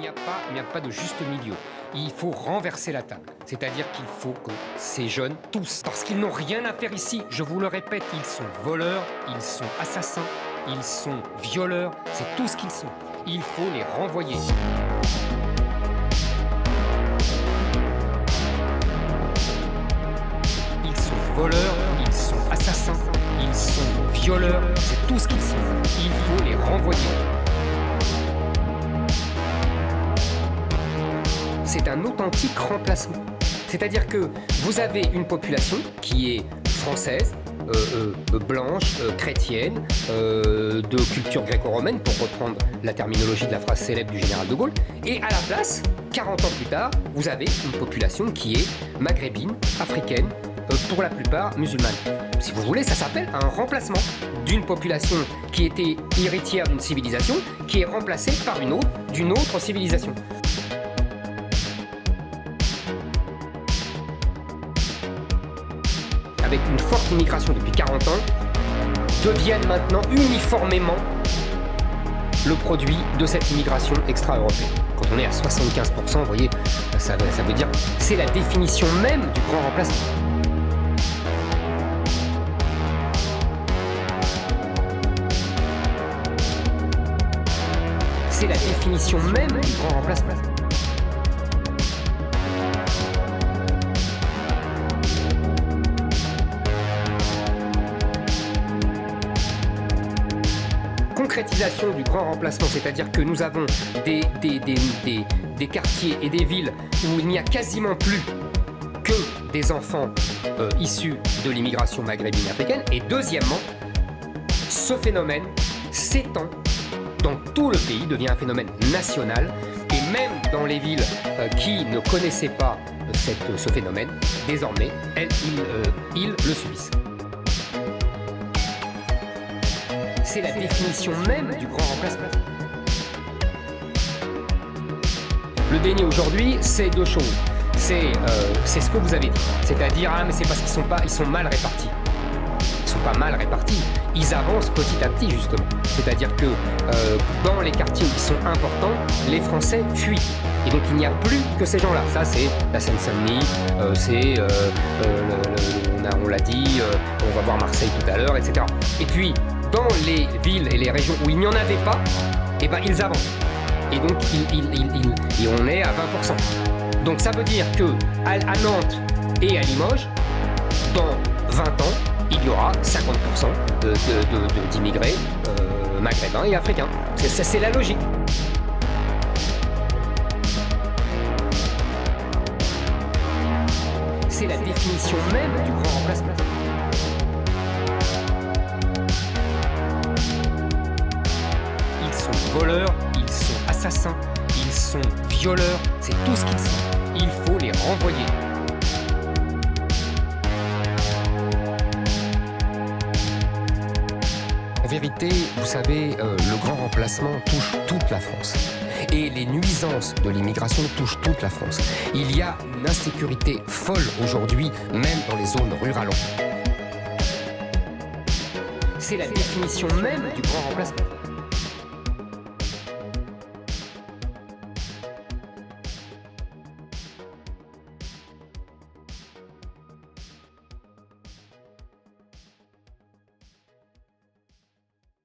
n'y a pas de juste milieu. Il faut renverser la table. C'est-à-dire qu'il faut que ces jeunes, tous, parce qu'ils n'ont rien à faire ici, je vous le répète, ils sont voleurs, ils sont assassins, ils sont violeurs, c'est tout ce qu'ils sont. Il faut les renvoyer. Ils sont voleurs, ils sont assassins, ils sont violeurs, c'est tout ce qu'ils sont. Il faut les renvoyer. C'est un authentique remplacement. C'est-à-dire que vous avez une population qui est française, blanche, chrétienne, de culture gréco-romaine, pour reprendre la terminologie de la phrase célèbre du général de Gaulle, et à la place, 40 ans plus tard, vous avez une population qui est maghrébine, africaine, pour la plupart musulmane. Si vous voulez, ça s'appelle un remplacement d'une population qui était héritière d'une civilisation, qui est remplacée par une autre, d'une autre civilisation. Avec une forte immigration depuis 40 ans, deviennent maintenant uniformément le produit de cette immigration extra-européenne. Quand on est à 75%, vous voyez, ça veut dire c'est la définition même du grand remplacement. C'est la définition même du grand remplacement. Concrétisation du grand remplacement, c'est-à-dire que nous avons des quartiers et des villes où il n'y a quasiment plus que des enfants issus de l'immigration maghrébine africaine. Et deuxièmement, ce phénomène s'étend dans tout le pays, devient un phénomène national, et même dans les villes qui ne connaissaient pas ce phénomène, désormais, ils le subissent. C'est la définition même du grand remplacement. Le déni aujourd'hui, c'est deux choses. C'est ce que vous avez dit. C'est-à-dire, mais c'est parce qu'ils sont mal répartis. Ils sont pas mal répartis. Ils avancent petit à petit, justement. C'est-à-dire que dans les quartiers qui sont importants, les Français fuient. Et donc il n'y a plus que ces gens-là. Ça, c'est la Seine-Saint-Denis, on l'a dit, on va voir Marseille tout à l'heure, etc. Et puis, dans les villes et les régions où il n'y en avait pas, eh ben, ils avancent. Et donc, et on est à 20%. Donc, ça veut dire qu'à Nantes et à Limoges, dans 20 ans, il y aura 50% d'immigrés maghrébins et africains. C'est la logique. C'est la définition même du grand remplacement. Ils sont voleurs, ils sont assassins, ils sont violeurs, c'est tout ce qu'ils sont. Il faut les renvoyer. En vérité, vous savez, le grand remplacement touche toute la France. Et les nuisances de l'immigration touchent toute la France. Il y a une insécurité folle aujourd'hui, même dans les zones rurales. C'est la définition même du grand remplacement.